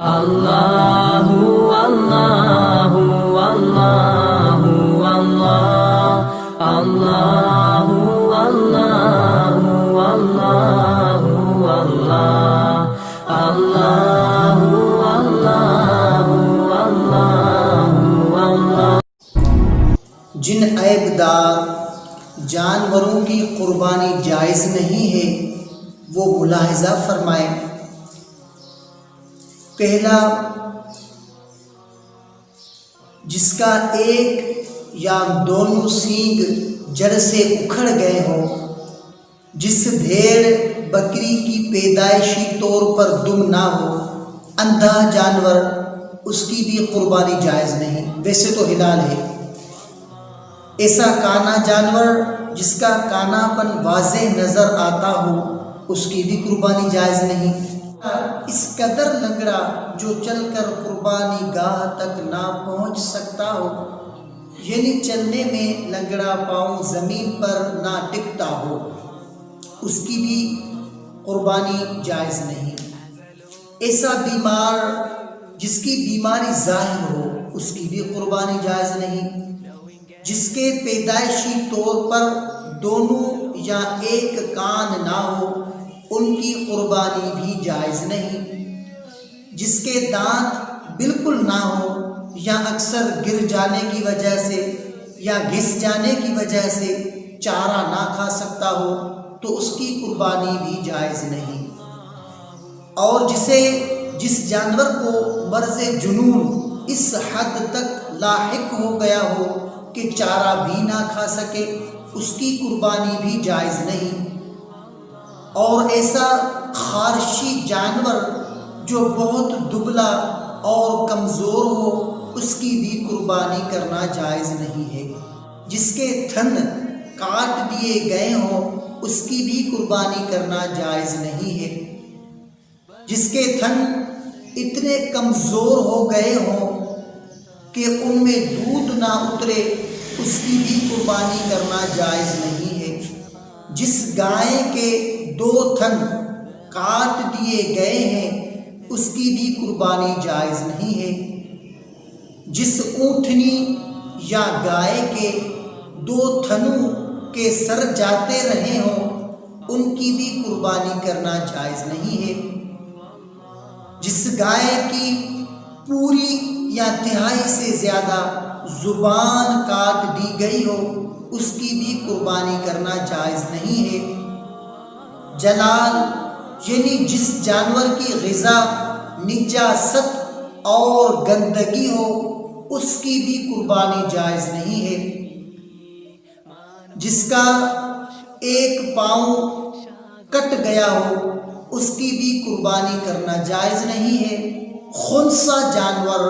اللہ اللہ اللہ اللہ اللہ اللہ اللہ اللہ اللہ۔ جن عیب دار جانوروں کی قربانی جائز نہیں ہے وہ ملاحظہ فرمائیں۔ پہلا، جس کا ایک یا دونوں سینگ جڑ سے اکھڑ گئے ہوں، جس بھیڑ بکری کی پیدائشی طور پر دم نہ ہو، اندھا جانور، اس کی بھی قربانی جائز نہیں، ویسے تو حلال ہے۔ ایسا کانا جانور جس کا کانا پن واضح نظر آتا ہو، اس کی بھی قربانی جائز نہیں۔ اس قدر لنگڑا جو چل کر قربانی گاہ تک نہ پہنچ سکتا ہو، یعنی چلنے میں لنگڑا پاؤں زمین پر نہ ٹکتا ہو، اس کی بھی قربانی جائز نہیں۔ ایسا بیمار جس کی بیماری ظاہر ہو، اس کی بھی قربانی جائز نہیں۔ جس کے پیدائشی طور پر دونوں یا ایک کان نہ ہو، ان کی قربانی بھی جائز نہیں۔ جس کے دانت بالکل نہ ہو یا اکثر گر جانے کی وجہ سے یا گھس جانے کی وجہ سے چارہ نہ کھا سکتا ہو، تو اس کی قربانی بھی جائز نہیں۔ اور جس جانور کو مرض جنون اس حد تک لاحق ہو گیا ہو کہ چارہ بھی نہ کھا سکے، اس کی قربانی بھی جائز نہیں۔ اور ایسا خارشی جانور جو بہت دبلا اور کمزور ہو، اس کی بھی قربانی کرنا جائز نہیں ہے۔ جس کے تھن کاٹ دیے گئے ہوں، اس کی بھی قربانی کرنا جائز نہیں ہے۔ جس کے تھن اتنے کمزور ہو گئے ہوں کہ ان میں دودھ نہ اترے، اس کی بھی قربانی کرنا جائز نہیں ہے۔ جس گائے کے 2 تھن کاٹ دیے گئے ہیں، اس کی بھی قربانی جائز نہیں ہے۔ جس اونٹنی یا گائے کے 2 تھنوں کے سر جاتے رہے ہوں، ان کی بھی قربانی کرنا جائز نہیں ہے۔ جس گائے کی پوری یا تہائی سے زیادہ زبان کاٹ دی گئی ہو، اس کی بھی قربانی کرنا جائز نہیں ہے۔ جلال یعنی جس جانور کی غذا نجاست اور گندگی ہو، اس کی بھی قربانی جائز نہیں ہے۔ جس کا ایک پاؤں کٹ گیا ہو، اس کی بھی قربانی کرنا جائز نہیں ہے۔ خنثی جانور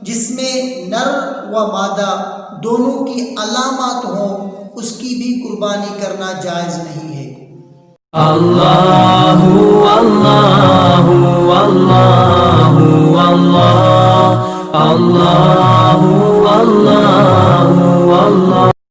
جس میں نر و مادہ دونوں کی علامات ہوں، اس کی بھی قربانی کرنا جائز نہیں ہے۔ اللہ اللہ اللہ اللہ اللہ اللہ اللہ۔